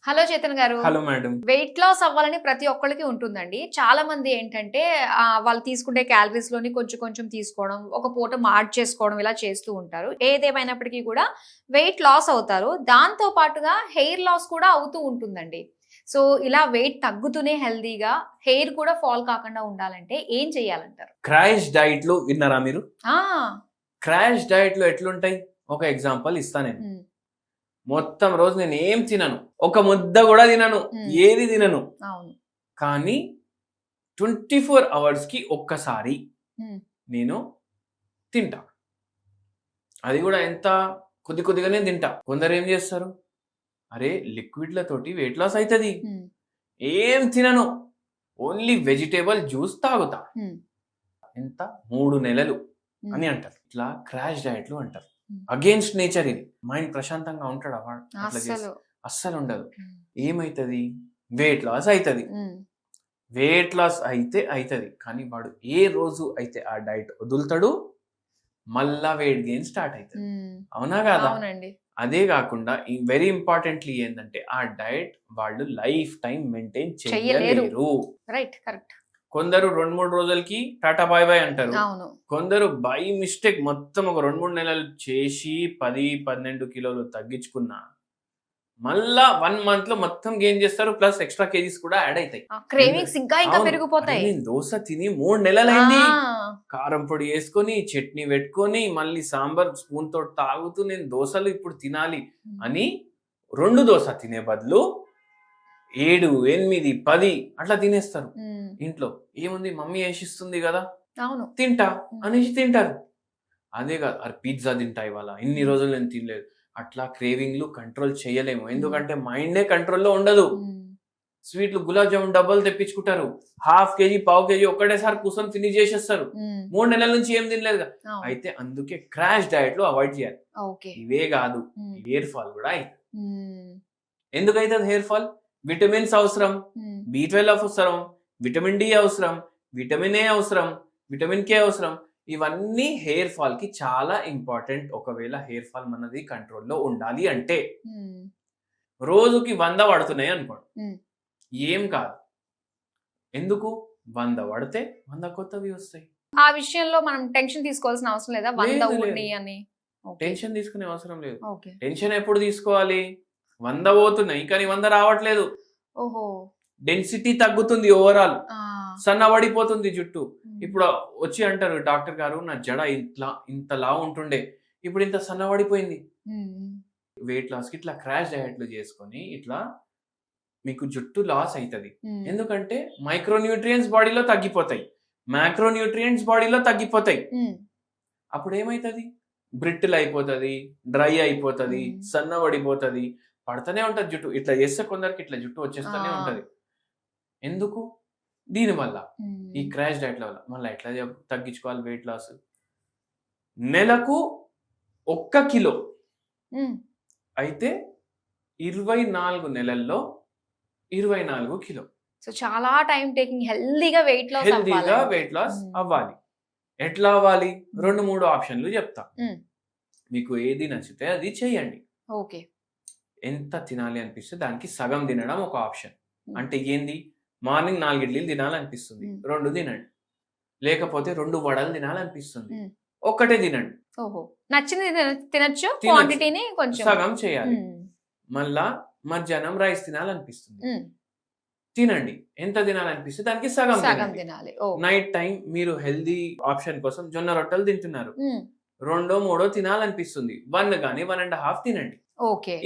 Hello Chetan గారు. Hello madam. Weight loss అవ్వాలని ప్రతి ఒక్కళ్ళకి ఉంటుందండి. చాలా మంది ఏంటంటే వాళ్ళు తీసుకునే క్యాలరీస్ లోని కొంచెం కొంచెం తీసుకోవడం, ఒక పూట మార్చేసుకోవడం ఇలా చేస్తూ ఉంటారు. ఏదేమైనప్పటికీ కూడా వెయిట్ లాస్ అవుతారు. దాంతో పాటుగా హెయిర్ లాస్ కూడా అవుతూ ఉంటుందండి. సో ఇలా వెయిట్ తగ్గుతూనే హెల్తీగా హెయిర్ కూడా ఫాల్ కాకుండా ఉండాలంటే ఏం చేయాలంటారు? క్రాష్ డైట్ లో విన్నారా మీరు? ఆ క్రాష్ డైట్ లో ఎట్లుంటాయి? ఒక ఎగ్జాంపుల్ ఇస్తా నేను. ఉమ్, మొత్తం రోజు నేను ఏం తినను, ఒక ముద్ద కూడా తినను, ఏది తినను. అవును. కానీ 24 hours కి ఒక్కసారి నేను తింటా. అది కూడా ఎంత కొద్ది కొద్దిగానే తింటా. కొందరు ఏం చేస్తారు, అరే లిక్విడ్లతోటి వెయిట్ లాస్ అవుతుంది, ఏం తినను, ఓన్లీ వెజిటేబుల్ జ్యూస్ తాగుతా. ఎంత 3 నెలలు అని అంటారు. ఇట్లా క్రాష్ డైట్లు అంటారు. Against nature. ఇది మైండ్ ప్రశాంతంగా ఉంటాడు వాడు అట్లా చేసి? అస్సలు ఉండదు. ఏమైతుంది? వెయిట్ లాస్ అవుతుంది. వెయిట్ లాస్ అయితే అవుతుంది, కానీ వాడు ఏ రోజు అయితే ఆ డైట్ వదులుతాడు మళ్ళా వెయిట్ గెయిన్ స్టార్ట్ అవుతుంది. అవునా కాదా? అదే కాకుండా వెరీ ఇంపార్టెంట్లీ ఏంటంటే ఆ డైట్ వాళ్ళు లైఫ్ టైం మెయింటైన్ చేయలేరు. Right, correct. కొందరు 2-3 రోజులకి టాటా బాయ్ బాయ్ అంటారు. కొందరు బై మిస్టేక్ మొత్తం ఒక 2-3 నెలలు చేసి 10-12 కిలోలు తగ్గించుకున్నా మళ్ళా 1 month లో మొత్తం గెయిన్ చేస్తారు, ప్లస్ ఎక్స్ట్రా కేజీస్ కూడా యాడ్ అవుతాయి. క్రేవింగ్స్ ఇంకా పెరిగిపోతాయి. నేను దోశ తిని 3 నెలలైంది, కారం పొడి వేసుకొని చట్నీ పెట్టుకొని మళ్ళీ సాంబార్ స్పూన్ తో తాగుతూ నేను దోశలు ఇప్పుడు తినాలి అని 2 దోశ తినే బదులు 7, 8, 10 అట్లా తినేస్తారు. ఇంట్లో ఏముంది, మమ్మీ వేసిస్తుంది కదా తింటా అనేసి తింటారు. అదే కాదు, అరే పిజ్జా తింటా ఇవాళ, ఇన్ని రోజులు నేను తినలేదు. అట్లా క్రేవింగ్లు కంట్రోల్ చేయలేము, ఎందుకంటే మైండే కంట్రోల్లో ఉండదు. స్వీట్లు గులాబ్ జామున్ డబ్బాలు తెప్పించుకుంటారు, 1/2 kg 1/4 kg ఒక్కటేసారి కూర్చొని ఫినిష్ చేసేస్తారు. 3 నెలల నుంచి ఏం తినలేదు. అయితే అందుకే క్రాష్ డైట్ లో అవాయిడ్ చేయాలి. ఇవే కాదు, హెయిర్ ఫాల్ కూడా అవుతుంది. ఎందుకైతుంది హెయిర్ ఫాల్? విటమిన్స్ అవసరం, B12 అవసరం, విటమిన్ డి అవసరం, విటమిన్ ఏ అవసరం, విటమిన్ కే అవసరం. ఇవన్నీ హెయిర్ ఫాల్ కి చాలా ఇంపార్టెంట్. ఒకవేళ హెయిర్ ఫాల్ మనది కంట్రోల్లో ఉండాలి అంటే రోజుకి 100 పడుతున్నాయి అనుకోండి, ఏం కాదు. ఎందుకు 100 పడితే 100 కొత్తవి వస్తాయి. ఆ విషయంలో మనం టెన్షన్ తీసుకోవాల్సిన అవసరం లేదా? 100 అని టెన్షన్ తీసుకునే అవసరం లేదు. టెన్షన్ ఎప్పుడు తీసుకోవాలి? 100 పోతున్నాయి కానీ 100 రావట్లేదు. ఓహో, డెన్సిటీ తగ్గుతుంది, ఓవరాల్ సన్నబడిపోతుంది జుట్టు. ఇప్పుడు వచ్చి అంటారు, డాక్టర్ గారు నా జడ ఇంతలా ఉంటుండే ఇప్పుడు ఇంత సన్నబడిపోయింది. వెయిట్ లాస్ కి ఇట్లా క్రాష్ డైట్లు చేసుకొని ఇట్లా మీకు జుట్టు లాస్ అవుతుంది. ఎందుకంటే మైక్రోన్యూట్రియంట్స్ బాడీలో తగ్గిపోతాయి, మ్యాక్రోన్యూట్రియంట్స్ బాడీలో తగ్గిపోతాయి. అప్పుడు ఏమైతుంది? బ్రిటిల్ అయిపోతుంది, డ్రై అయిపోతుంది, సన్నబడిపోతుంది, పడుతూనే ఉంటది జుట్టు. ఇట్లా చేస్తే కొందరికి ఇట్లా జుట్టు వచ్చేస్తూనే ఉంటది. ఎందుకు? దీనివల్ల, ఈ క్రాష్ డైట్ల వల్ల. మళ్ళీ ఎట్లా తగ్గించుకోవాలి వెయిట్ లాస్? నెలకు 1 కిలో అయితే 24 నెలల్లో 24 కిలో. సో చాలా టైం టేకింగ్. హెల్దీగా వెయిట్ లాస్ అవ్వాలి. ఎట్లా అవ్వాలి? 2-3 ఆప్షన్లు చెప్తా, మీకు ఏది నచ్చితే అది చేయండి. ఓకే. ఎంత తినాలి అనిపిస్తే దానికి సగం తినడం ఒక ఆప్షన్. అంటే ఏంది? మార్నింగ్ 4 ఇడ్లీలు తినాలనిపిస్తుంది, 2 తినండి. లేకపోతే 2 వడలు తినాలనిపిస్తుంది, ఒక్కటే తినండి. నచ్చింది తినచ్చు, క్వాంటిటీని కొంచెం సగం చేయాలి. మళ్ళా మధ్యాహ్నం రైస్ తినాలనిపిస్తుంది, తినండి. ఎంత తినాలనిపిస్తే దానికి సగం తినాలి. నైట్ టైం మీరు హెల్దీ ఆప్షన్ కోసం జొన్న రొట్టెలు తింటున్నారు, 2-3 తినాలనిపిస్తుంది, 1 కానీ 1.5 తినండి.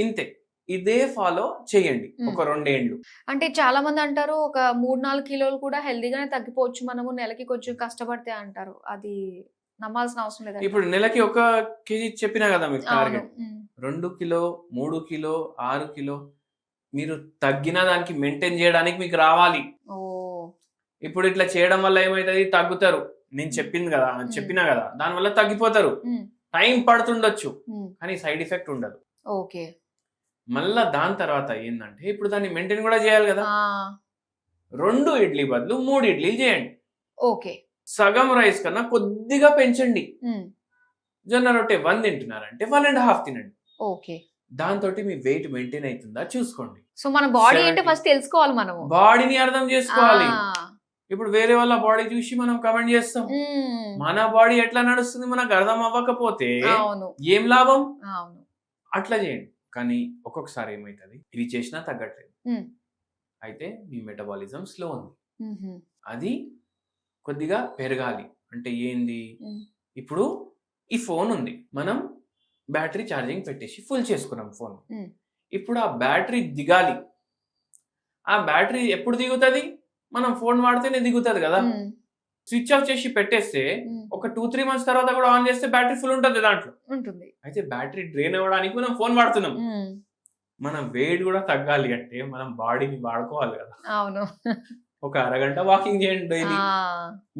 ఇంతే. ఇదే ఫాలో చేయండి ఒక 2 ఏళ్ళు. అంటే చాలా మంది అంటారు ఒక 3-4 కిలోలు కూడా హెల్దీగానే తగ్గిపోవచ్చు మనము నెలకి కొంచెం కష్టపడితే అంటారు. అది నమ్మాల్సిన అవసరం లేదు. ఇప్పుడు నెలకి 1 kg చెప్పినా కదా మీకు టార్గెట్. 2 కిలో, 3 కిలో, 6 కిలో మీరు తగ్గిన దానికి మెయింటైన్ చేయడానికి మీకు రావాలి. ఇప్పుడు ఇట్లా చేయడం వల్ల ఏమైతుంది? తగ్గుతారు. నేను చెప్పినా కదా, దానివల్ల తగ్గిపోతారు. టైం పడుతుండొచ్చు కానీ సైడ్ ఎఫెక్ట్ ఉండదు. ఓకే. మళ్ళా దాని తర్వాత ఏంటంటే ఇప్పుడు దాన్ని మెయింటైన్ కూడా చేయాలి కదా. 2 ఇడ్లీ బదులు 3 ఇడ్లీలు చేయండి. ఓకే. సగం రైస్ కన్నా కొద్దిగా పెంచండి. జొన్న రొట్టె 1 తింటున్నారంటే 1.5 తినండి. ఓకే. దాంతో మీ వెయిట్ మెయింటైన్ అవుతుందా చూసుకోండి. సో మన బాడీ ఏంటో 70 ఫస్ట్ తెలుసుకోవాలి మనము. బాడీని అర్థం చేసుకోవాలి. ఆ. ఇప్పుడు వేరే వాళ్ళ బాడీ చూసి మనం కమెంట్ చేస్తాం. మ్మ్. మన బాడీ ఎట్లా నడుస్తుంది మనకు అర్థం అవ్వకపోతే అవును ఏం లాభం? అవును. అట్లా చేయండి. కానీ ఒక్కొక్కసారి ఏమవుతుంది, ఇవి చేసినా తగ్గట్లేదు. మ్మ్. అయితే మీ మెటబాలిజం స్లో ఉంది, మ్మ్. అది కొద్దిగా పెరగాలి. అంటే ఏంది, మ్మ్. ఇప్పుడు ఈ ఫోన్ ఉంది, మనం బ్యాటరీ ఛార్జింగ్ పెట్టేసి ఫుల్ చేసుకున్నాం ఫోన్. మ్మ్. ఇప్పుడు ఆ బ్యాటరీ దిగాలి. ఆ బ్యాటరీ ఎప్పుడు దిగుతుంది? మనం ఫోన్ వాడితేనే దిగుతుంది కదా. మ్మ్. స్విచ్ ఆఫ్ చేసి పెట్టేస్తే మ్మ్. ఒక 2-3 మంత్స్ తర్వాత కూడా ఆన్ చేస్తే బ్యాటరీ ఫుల్ ఉంటుంది దాంట్లో. ఉంటుంది. అయితే బ్యాటరీ డ్రైన్ అవ్వడానికి మనం ఫోన్ వాడుతున్నాం. మ్మ్. మన వెయిట్ కూడా తగ్గాలి అంటే మనం బాడీని వాడుకోవాలి కదా. అవును. ఒక అరగంట వాకింగ్ చేయండి డైలీ, ఆ.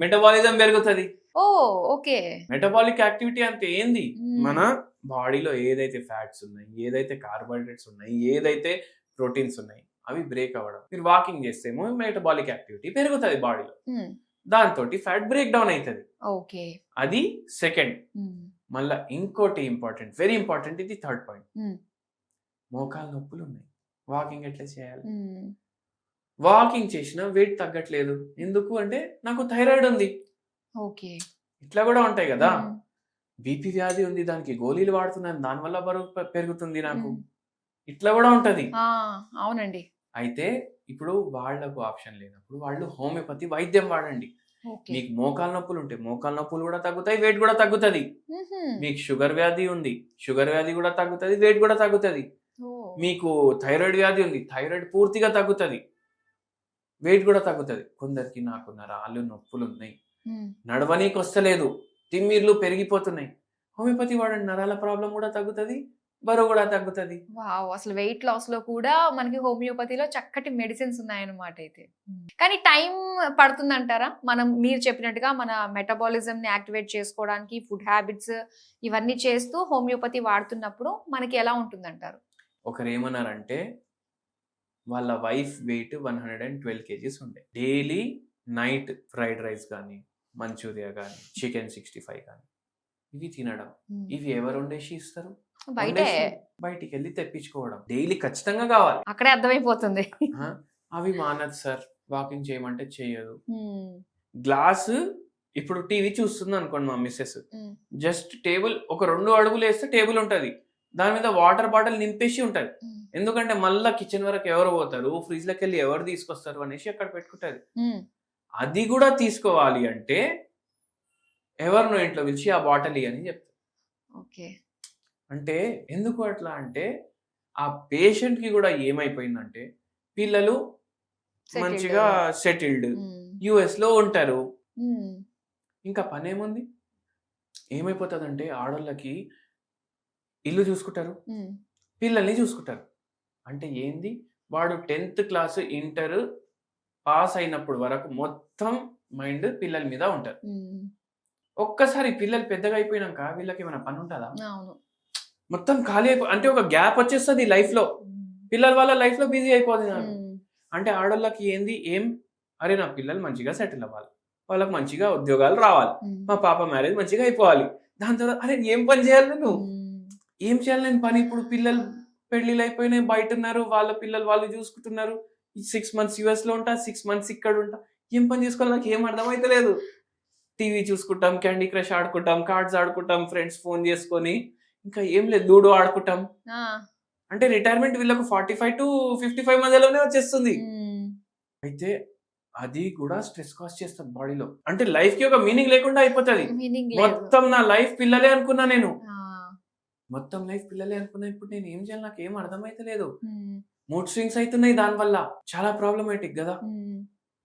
మెటబాలిజం పెరుగుతుంది. ఓ ఓకే. మెటబాలిక్ యాక్టివిటీ అంటే ఏంది, మ్మ్. మన బాడీలో ఏదైతే ఫ్యాట్స్ ఉన్నాయి, ఏదైతే కార్బోహైడ్రేట్స్ ఉన్నాయి, ఏదైతే ప్రోటీన్స్ ఉన్నాయి అవి బ్రేక్ అవ్వడం. మీరు వాకింగ్ చేస్తేమో మెటబాలిక్ యాక్టివిటీ పెరుగుతుంది బాడీలో, మ్మ్. దాంతో ఫ్యాట్ బ్రేక్ డౌన్ అవుతుంది. ఓకే. అది సెకండ్. మ్మ్. మళ్ళా ఇంకోటి ఇంపార్టెంట్, వెరీ ఇంపార్టెంట్, ఇది థర్డ్ పాయింట్. మ్మ్. మోకాలు నొప్పులు ఉన్నాయి, వాకింగ్ ఎట్లా చేయాలి? మ్మ్. వాకింగ్ చేసినా వెయిట్ తగ్గట్లేదు. ఎందుకు అంటే నాకు థైరాయిడ్ ఉంది. ఓకే. ఇట్లా కూడా ఉంటాయి కదా. మ్మ్. బీపీ వ్యాధి ఉంది, దానికి గోళీలు వాడుతున్నాను, దానివల్ల బరువు పెరుగుతుంది నాకు. మ్మ్. ఇట్లా కూడా ఉంటది. ఆ, అవునండి. అయితే ఇప్పుడు వాళ్లకు ఆప్షన్ లేనప్పుడు వాళ్ళు హోమియోపతి వైద్యం వాడండి. ఓకే. మీకు మోకాలు నొప్పులు ఉంటే మోకాలు నొప్పులు కూడా తగ్గుతాయి, వెయిట్ కూడా తగ్గుతుంది. మ్మ్. మీకు షుగర్ వ్యాధి ఉంది, షుగర్ వ్యాధి కూడా తగ్గుతుంది, వెయిట్ కూడా తగ్గుతుంది. ఓ. మీకు థైరాయిడ్ వ్యాధి ఉంది, థైరాయిడ్ పూర్తిగా తగ్గుతుంది, వెయిట్ కూడా తగ్గుతుంది. కొందరికి నాకు నరాలు నొప్పులు ఉన్నాయి, మ్మ్. నడవనీకి వస్తలేదు, తిమ్మిర్లు పెరిగిపోతున్నాయి, హోమియోపతి వాడండి, నరాల ప్రాబ్లం కూడా తగ్గుతుంది, బరువు కూడా తగ్గుతుంది. వావ్, అసలు వెయిట్ లాస్ లో కూడా మనకి హోమియోపతిలో చక్కటి మెడిసిన్స్ ఉన్నాయన్నమాట అయితే. కానీ టైం పడుతుందంటారా? మీరు చెప్పినట్టుగా మన మెటబాలిజం ని యాక్టివేట్ చేసుకోవడానికి ఫుడ్ హ్యాబిట్స్ ఇవన్నీ చేస్తూ హోమియోపతి వాడుతున్నప్పుడు మనకి ఎలా ఉంటుందంటారు? ఒకరు ఏమన్నారంటే వాళ్ళ వైఫ్ వెయిట్ 112 kgs ఉండే, డైలీ నైట్ ఫ్రైడ్ రైస్ కానీ, మంచూరియా కానీ, చికెన్ 65 కానీ ఇవి తినడం. ఇవి ఎవరు వండేసి ఇస్తారు? బయటే, బయటికి వెళ్ళి తెప్పించుకోవడం డైలీ ఖచ్చితంగా కావాలి. అక్కడే అర్థమైపోతుంది. అవి మానదు సార్, వాకింగ్ చేయమంటే చేయదు. మ్మ్. గ్లాస్ ఇప్పుడు టీవీ చూస్తుంది అనుకోండి మా మిస్సెస్, మ్మ్. జస్ట్ టేబుల్ ఒక 2 అడుగులు వేస్తే టేబుల్ ఉంటది, దాని మీద వాటర్ బాటిల్ నింపేసి ఉంటది. మ్మ్. ఎందుకంటే మళ్ళా కిచెన్ వరకు ఎవరు పోతారు, ఫ్రిడ్జ్ లోకి వెళ్ళి ఎవరు తీసుకొస్తారు అనేసి అక్కడ పెట్టుకుంటది. మ్మ్. అది కూడా తీసుకోవాలి అంటే ఎవరినో ఇంట్లో పిలిచి ఆ బాటిల్ అని చెప్తారు. ఓకే. అంటే ఎందుకు అట్లా అంటే ఆ పేషెంట్ కి కూడా ఏమైపోయిందంటే పిల్లలు మంచిగా సెటిల్డ్ యుఎస్ లో ఉంటారు, ఇంకా పని ఏముంది, ఏమైపోతుందంటే ఆడోళ్ళకి ఇల్లు చూసుకుంటారు, పిల్లల్ని చూసుకుంటారు. అంటే ఏంది, వాడు 10th క్లాస్ ఇంటర్ పాస్ అయినప్పుడు వరకు మొత్తం మైండ్ పిల్లల మీద ఉంటారు. ఒక్కసారి పిల్లలు పెద్దగా అయిపోయినాక వీళ్ళకి ఏమైనా పని ఉంటుందా? మొత్తం ఖాళీ అంటే ఒక గ్యాప్ వచ్చేస్తుంది లైఫ్ లో, పిల్లల వాళ్ళ లైఫ్ లో బిజీ అయిపోతున్నారు. అంటే ఆడోళ్ళకి ఏంది, అరే నా పిల్లలు మంచిగా సెటిల్ అవ్వాలి, వాళ్ళకి మంచిగా ఉద్యోగాలు రావాలి, మా పాప మ్యారేజ్ మంచిగా అయిపోవాలి, దాని తర్వాత అరే ఏం పని చేయాలి, నువ్వు ఏం చేయాలి నేను పని? ఇప్పుడు పిల్లలు పెళ్లిళ్ళు అయిపోయినాయి, బయట ఉన్నారు, వాళ్ళ పిల్లలు వాళ్ళు చూసుకుంటున్నారు, 6 months US లో ఉంటా, 6 months ఇక్కడ ఉంటా, ఏం పని చేసుకోవాలి నాకు ఏం అర్థమైతే లేదు. టీవీ చూసుకుంటాం, క్యాండీ క్రష్ ఆడుకుంటాం, కార్డ్స్ ఆడుకుంటాం, ఫ్రెండ్స్ ఫోన్ చేసుకొని, ఇంకా ఏం లేదు లూడో ఆడుకుంటాం. అంటే రిటైర్మెంట్ వీళ్ళకు 45 to 55 మధ్యలోనే వచ్చేస్తుంది. అయితే అది కూడా స్ట్రెస్ కాస్ట్ చేస్తుంది బాడీలో, అంటే లైఫ్ కి ఒక మీనింగ్ లేకుండా అయిపోతుంది. మొత్తం నా లైఫ్ పిల్లలే అనుకున్నా నేను, మొత్తం లైఫ్ పిల్లలే అనుకున్నా, ఇప్పుడు నేను ఏం చేయాలి నాకు ఏం అర్థమైతే లేదు. మూడ్ స్వింగ్స్ అవుతున్నాయి దానివల్ల, చాలా ప్రాబ్లమేటిక్ కదా.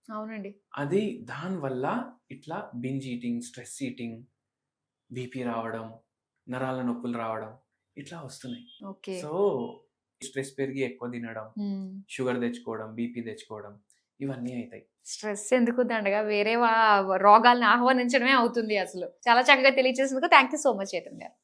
అవునండి. అది దానివల్ల ఇట్లా binge eating, stress eating, BP రావడం, నరాల నొప్పులు రావడం ఇట్లా వస్తున్నాయి. సో స్ట్రెస్ పెరిగి ఎక్కువ తినడం, షుగర్ తెచ్చుకోవడం, బీపీ తెచ్చుకోవడం ఇవన్నీ అవుతాయి. స్ట్రెస్ ఎందుకు దండగా వేరే రోగాల్ని ఆహ్వానించడమే అవుతుంది. అసలు చాలా చక్కగా తెలియజేసినందుకు thank you so much Chaitanya గారు.